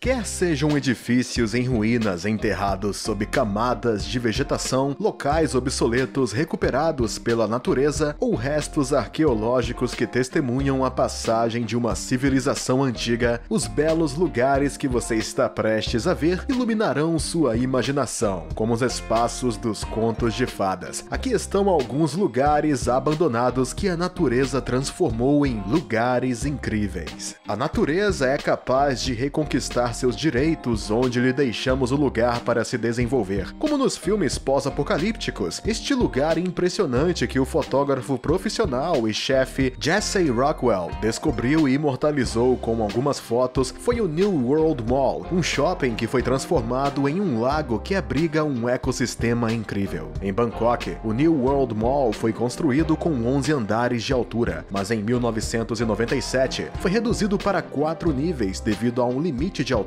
Quer sejam edifícios em ruínas enterrados sob camadas de vegetação, locais obsoletos recuperados pela natureza ou restos arqueológicos que testemunham a passagem de uma civilização antiga, os belos lugares que você está prestes a ver iluminarão sua imaginação, como os espaços dos contos de fadas. Aqui estão alguns lugares abandonados que a natureza transformou em lugares incríveis. A natureza é capaz de reconquistar seus direitos onde lhe deixamos o lugar para se desenvolver. Como nos filmes pós-apocalípticos, este lugar impressionante que o fotógrafo profissional e chefe Jesse Rockwell descobriu e imortalizou com algumas fotos foi o New World Mall, um shopping que foi transformado em um lago que abriga um ecossistema incrível. Em Bangkok, o New World Mall foi construído com 11 andares de altura, mas em 1997 foi reduzido para 4 níveis devido a um limite de altura.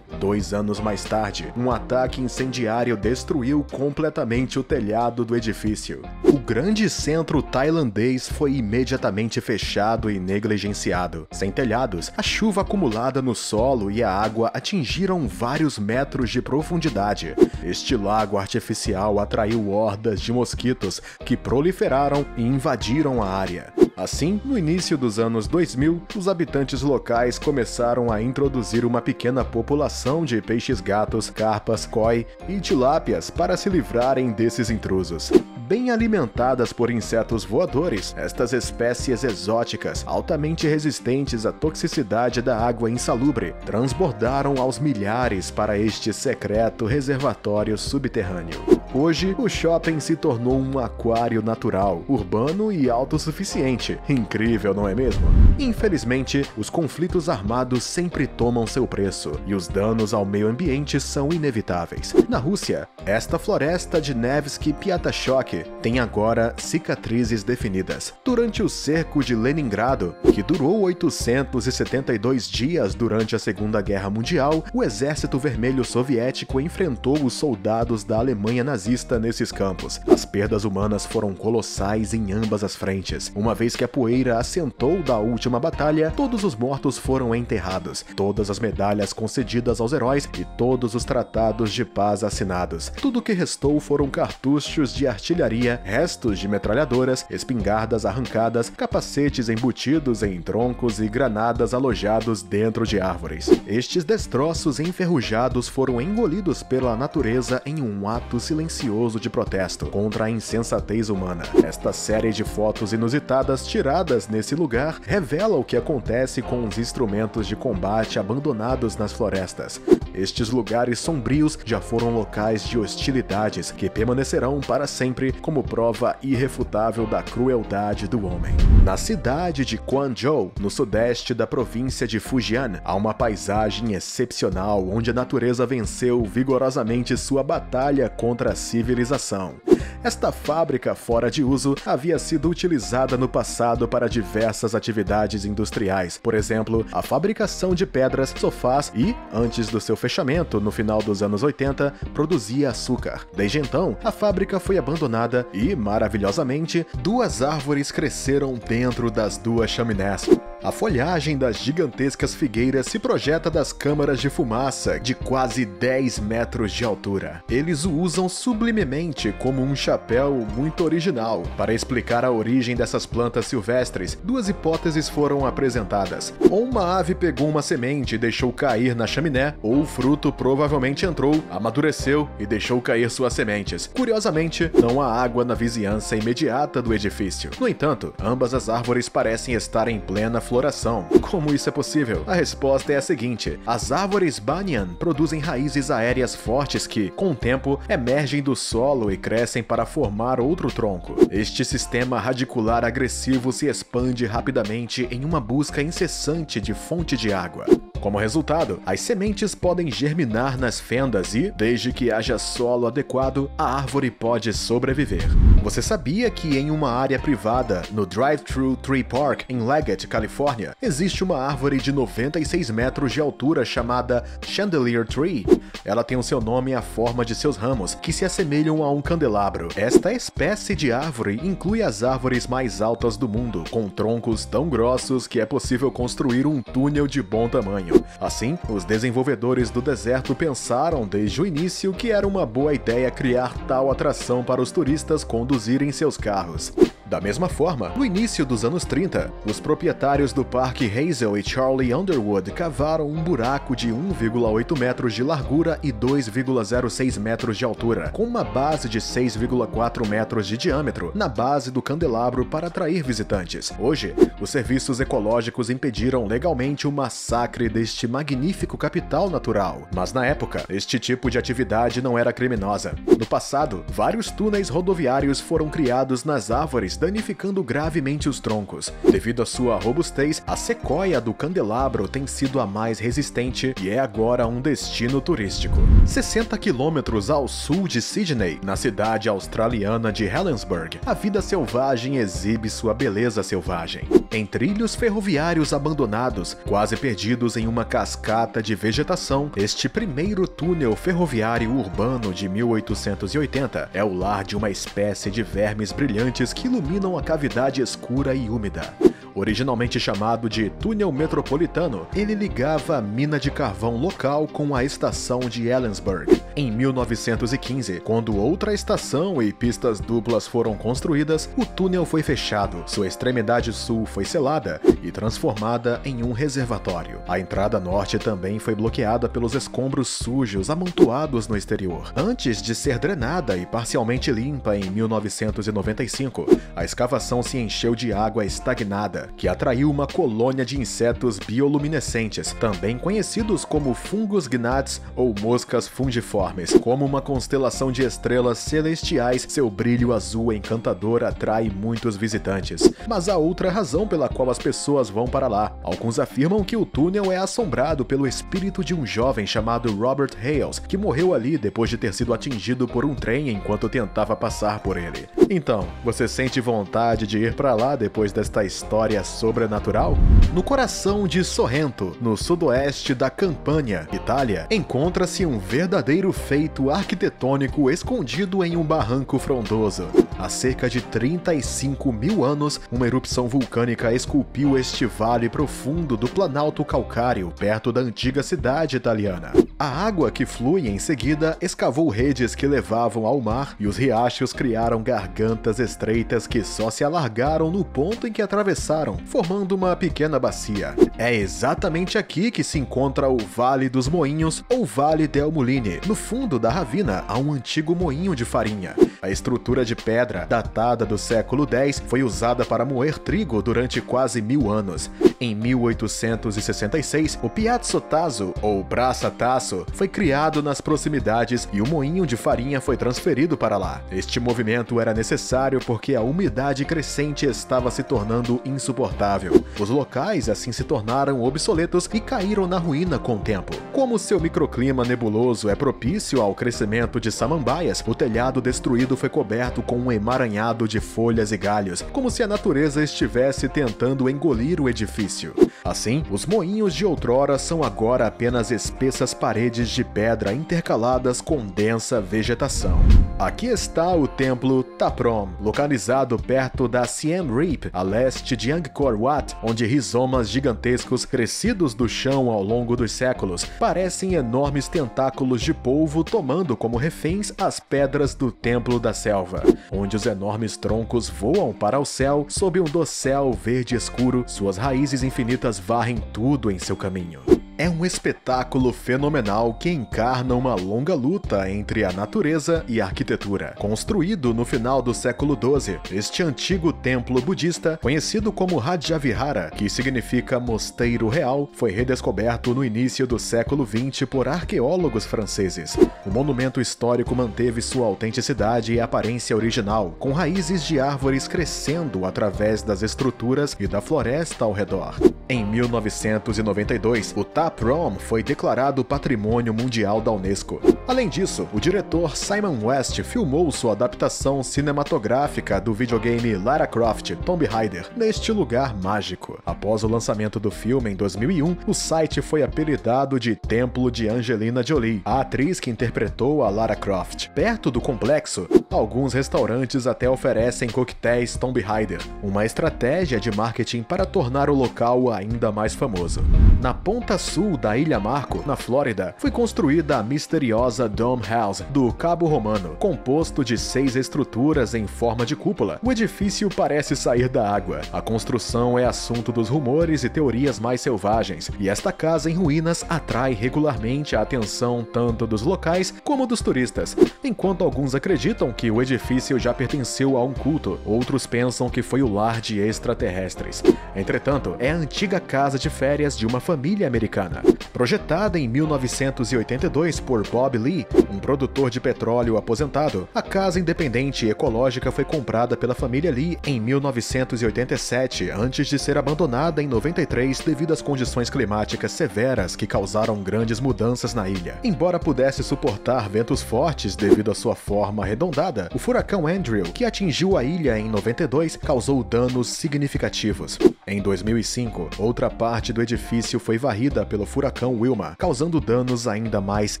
2 anos mais tarde, um ataque incendiário destruiu completamente o telhado do edifício. O grande centro tailandês foi imediatamente fechado e negligenciado. Sem telhados, a chuva acumulada no solo e a água atingiram vários metros de profundidade. Este lago artificial atraiu hordas de mosquitos que proliferaram e invadiram a área. Assim, no início dos anos 2000, os habitantes locais começaram a introduzir uma pequena população de peixes-gatos, carpas, koi e tilápias para se livrarem desses intrusos. Bem alimentadas por insetos voadores, estas espécies exóticas, altamente resistentes à toxicidade da água insalubre, transbordaram aos milhares para este secreto reservatório subterrâneo. Hoje, o shopping se tornou um aquário natural, urbano e autossuficiente. Incrível, não é mesmo? Infelizmente, os conflitos armados sempre tomam seu preço, e os danos ao meio ambiente são inevitáveis. Na Rússia, esta floresta de Nevsky Piatachok tem agora cicatrizes definidas. Durante o cerco de Leningrado, que durou 872 dias durante a Segunda Guerra Mundial, o Exército Vermelho Soviético enfrentou os soldados da Alemanha nazista nesses campos. As perdas humanas foram colossais em ambas as frentes. Uma vez que a poeira assentou da última batalha, todos os mortos foram enterrados, todas as medalhas concedidas aos heróis e todos os tratados de paz assinados. Tudo o que restou foram cartuchos de artilharia, restos de metralhadoras, espingardas arrancadas, capacetes embutidos em troncos e granadas alojados dentro de árvores. Estes destroços enferrujados foram engolidos pela natureza em um ato silencioso de protesto contra a insensatez humana. Esta série de fotos inusitadas tiradas nesse lugar revela o que acontece com os instrumentos de combate abandonados nas florestas. Estes lugares sombrios já foram locais de hostilidades que permanecerão para sempre como prova irrefutável da crueldade do homem. Na cidade de Quanzhou, no sudeste da província de Fujian, há uma paisagem excepcional onde a natureza venceu vigorosamente sua batalha contra a civilização. Esta fábrica fora de uso havia sido utilizada no passado para diversas atividades industriais, por exemplo, a fabricação de pedras, sofás e, antes do seu fechamento no final dos anos 80, produzia açúcar. Desde então, a fábrica foi abandonada e, maravilhosamente, 2 árvores cresceram dentro das 2 chaminés. A folhagem das gigantescas figueiras se projeta das câmaras de fumaça de quase 10 metros de altura. Eles o usam sublimemente como um chapéu muito original. Para explicar a origem dessas plantas silvestres, 2 hipóteses foram apresentadas. Ou uma ave pegou uma semente e deixou cair na chaminé, ou o fruto provavelmente entrou, amadureceu e deixou cair suas sementes. Curiosamente, não há água na vizinhança imediata do edifício. No entanto, ambas as árvores parecem estar em plena floração. Como isso é possível? A resposta é a seguinte: as árvores banyan produzem raízes aéreas fortes que, com o tempo, emergem do solo e crescem para formar outro tronco. Este sistema radicular agressivo se expande rapidamente em uma busca incessante de fonte de água. Como resultado, as sementes podem germinar nas fendas e, desde que haja solo adequado, a árvore pode sobreviver. Você sabia que em uma área privada, no Drive-Thru Tree Park, em Leggett, Califórnia, existe uma árvore de 96 metros de altura chamada Chandelier Tree? Ela tem o seu nome e a forma de seus ramos, que se assemelham a um candelabro. Esta espécie de árvore inclui as árvores mais altas do mundo, com troncos tão grossos que é possível construir um túnel de bom tamanho. Assim, os desenvolvedores do deserto pensaram desde o início que era uma boa ideia criar tal atração para os turistas conduzirem seus carros. Da mesma forma, no início dos anos 30, os proprietários do Parque Hazel e Charlie Underwood cavaram um buraco de 1,8 metros de largura e 2,06 metros de altura, com uma base de 6,4 metros de diâmetro na base do candelabro para atrair visitantes. Hoje, os serviços ecológicos impediram legalmente o massacre deste magnífico capital natural. Mas na época, este tipo de atividade não era criminosa. No passado, vários túneis rodoviários foram criados nas árvores, danificando gravemente os troncos. Devido à sua robustez, a sequoia do candelabro tem sido a mais resistente e é agora um destino turístico. 60 quilômetros ao sul de Sydney, na cidade australiana de Helensburgh, a vida selvagem exibe sua beleza selvagem. Em trilhos ferroviários abandonados, quase perdidos em uma cascata de vegetação, este primeiro túnel ferroviário urbano de 1880 é o lar de uma espécie de vermes brilhantes que iluminam a cavidade escura e úmida. Originalmente chamado de Túnel Metropolitano, ele ligava a mina de carvão local com a estação de Helensburgh. Em 1915, quando outra estação e pistas duplas foram construídas, o túnel foi fechado, sua extremidade sul foi selada e transformada em um reservatório. A entrada norte também foi bloqueada pelos escombros sujos amontoados no exterior. Antes de ser drenada e parcialmente limpa em 1995, a escavação se encheu de água estagnada, que atraiu uma colônia de insetos bioluminescentes, também conhecidos como fungos gnats ou moscas fungiformes. Como uma constelação de estrelas celestiais, seu brilho azul encantador atrai muitos visitantes. Mas há outra razão pela qual as pessoas vão para lá. Alguns afirmam que o túnel é assombrado pelo espírito de um jovem chamado Robert Hales, que morreu ali depois de ter sido atingido por um trem enquanto tentava passar por ele. Então, você sente vontade de ir para lá depois desta história sobrenatural? No coração de Sorrento, no sudoeste da Campania, Itália, encontra-se um verdadeiro feito arquitetônico escondido em um barranco frondoso. Há cerca de 35 mil anos, uma erupção vulcânica esculpiu este vale profundo do Planalto Calcário, perto da antiga cidade italiana. A água que flui em seguida escavou redes que levavam ao mar e os riachos criaram gargantas estreitas que só se alargaram no ponto em que atravessaram, formando uma pequena bacia. É exatamente aqui que se encontra o Vale dos Moinhos ou Vale del Mulini. No fundo da ravina há um antigo moinho de farinha. A estrutura de pedra, datada do século X, foi usada para moer trigo durante quase 1000 anos. Em 1866, o Piazzo Tasso, ou Praça Tasso, foi criado nas proximidades e o moinho de farinha foi transferido para lá. Este movimento era necessário porque a umidade crescente estava se tornando insuportável. Os locais assim se tornaram obsoletos e caíram na ruína com o tempo. Como seu microclima nebuloso é propício ao crescimento de samambaias, o telhado destruído foi coberto com um emaranhado de folhas e galhos, como se a natureza estivesse tentando engolir o edifício. Assim, os moinhos de outrora são agora apenas espessas paredes de pedra intercaladas com densa vegetação. Aqui está o templo Taprom, localizado perto da Siem Reap, a leste de Angkor Wat, onde rizomas gigantescos crescidos do chão ao longo dos séculos parecem enormes tentáculos de polvo tomando como reféns as pedras do Templo da Selva, onde os enormes troncos voam para o céu sob um dossel verde escuro, suas raízes infinitas varrem tudo em seu caminho. É um espetáculo fenomenal que encarna uma longa luta entre a natureza e a arquitetura. Construído no final do século XII, este antigo templo budista, conhecido como Rajavihara, que significa Mosteiro Real, foi redescoberto no início do século XX por arqueólogos franceses. O monumento histórico manteve sua autenticidade e aparência original, com raízes de árvores crescendo através das estruturas e da floresta ao redor. Em 1992, o La Prom foi declarado Patrimônio Mundial da Unesco. Além disso, o diretor Simon West filmou sua adaptação cinematográfica do videogame Lara Croft Tomb Raider neste lugar mágico. Após o lançamento do filme em 2001, o site foi apelidado de Templo de Angelina Jolie, a atriz que interpretou a Lara Croft. Perto do complexo, alguns restaurantes até oferecem coquetéis Tomb Raider, uma estratégia de marketing para tornar o local ainda mais famoso. Na ponta sul da Ilha Marco, na Flórida, foi construída a misteriosa Dome House do Cabo Romano, composto de 6 estruturas em forma de cúpula. O edifício parece sair da água. A construção é assunto dos rumores e teorias mais selvagens, e esta casa em ruínas atrai regularmente a atenção tanto dos locais como dos turistas. Enquanto alguns acreditam que o edifício já pertenceu a um culto, outros pensam que foi o lar de extraterrestres. Entretanto, é a antiga casa de férias de uma família americana. Projetada em 1982 por Bob Lee, um produtor de petróleo aposentado, a casa independente e ecológica foi comprada pela família Lee em 1987, antes de ser abandonada em 93 devido às condições climáticas severas que causaram grandes mudanças na ilha. Embora pudesse suportar ventos fortes devido à sua forma arredondada, o furacão Andrew, que atingiu a ilha em 92, causou danos significativos. Em 2005, outra parte do edifício foi varrida pelo furacão Wilma, causando danos ainda mais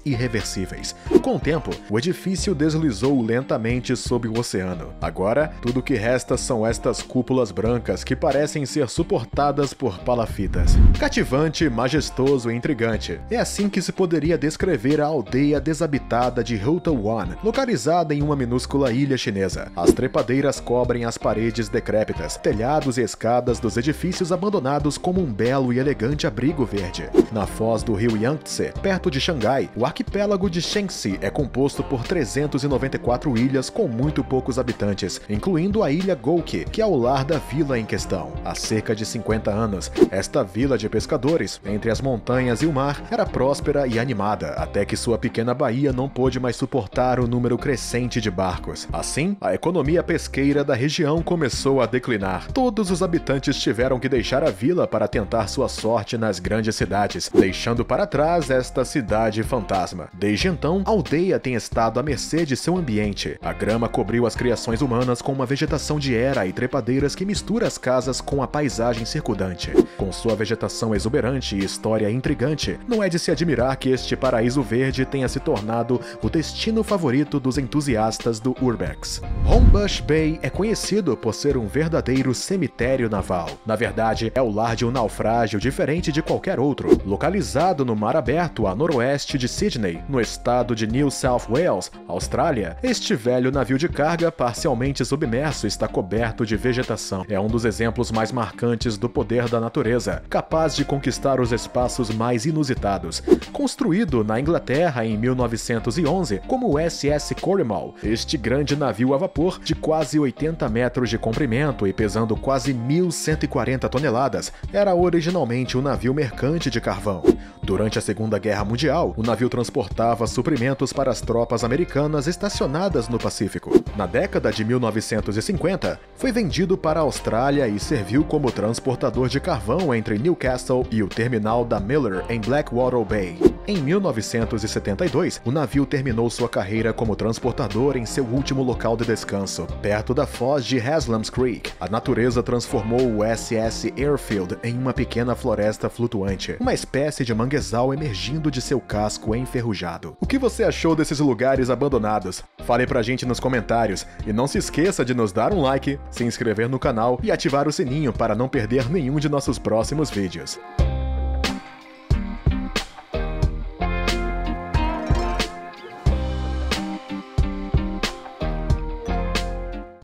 irreversíveis. Com o tempo, o edifício deslizou lentamente sob o oceano. Agora, tudo o que resta são estas cúpulas brancas que parecem ser suportadas por palafitas. Cativante, majestoso e intrigante. É assim que se poderia descrever a aldeia desabitada de Ruta One, localizada em uma minúscula ilha chinesa. As trepadeiras cobrem as paredes decrépitas, telhados e escadas dos edifícios abandonados como um belo e elegante abrigo verde. Na foz do rio Yangtze, perto de Xangai, o arquipélago de Shanxi é composto por 394 ilhas com muito poucos habitantes, incluindo a ilha Gouke, que é o lar da vila em questão. Há cerca de 50 anos, esta vila de pescadores, entre as montanhas e o mar, era próspera e animada, até que sua pequena baía não pôde mais suportar o número crescente de barcos. Assim, a economia pesqueira da região começou a declinar. Todos os habitantes tiveram que deixar a vila para tentar sua sorte nas grandes cidades, deixando para trás esta cidade fantasma. Desde então, a aldeia tem estado à mercê de seu ambiente. A grama cobriu as criações humanas com uma vegetação de era e trepadeiras que mistura as casas com a paisagem circundante. Com sua vegetação exuberante e história intrigante, não é de se admirar que este paraíso verde tenha se tornado o destino favorito dos entusiastas do urbex. Homebush Bay é conhecido por ser um verdadeiro cemitério naval. Na verdade, é o lar de um naufrágio diferente de qualquer outro. Localizado no mar aberto a noroeste de Sydney, no estado de New South Wales, Austrália, este velho navio de carga parcialmente submerso está coberto de vegetação. É um dos exemplos mais marcantes do poder da natureza, capaz de conquistar os espaços mais inusitados. Construído na Inglaterra em 1911 como o SS Cornwall, este grande navio a vapor, de quase 80 metros de comprimento e pesando quase 1.140 toneladas, era originalmente um navio mercante de carvão. Durante a Segunda Guerra Mundial, o navio transportava suprimentos para as tropas americanas estacionadas no Pacífico. Na década de 1950, foi vendido para a Austrália e serviu como transportador de carvão entre Newcastle e o terminal da Miller em Blackwater Bay. Em 1972, o navio terminou sua carreira como transportador em seu último local de descanso, perto da foz de Haslams Creek. A natureza transformou o SS Airfield em uma pequena floresta flutuante, uma espécie de manguezal emergindo de seu casco enferrujado. O que você achou desses lugares abandonados? Fale pra gente nos comentários e não se esqueça de nos dar um like, se inscrever no canal e ativar o sininho para não perder nenhum de nossos próximos vídeos.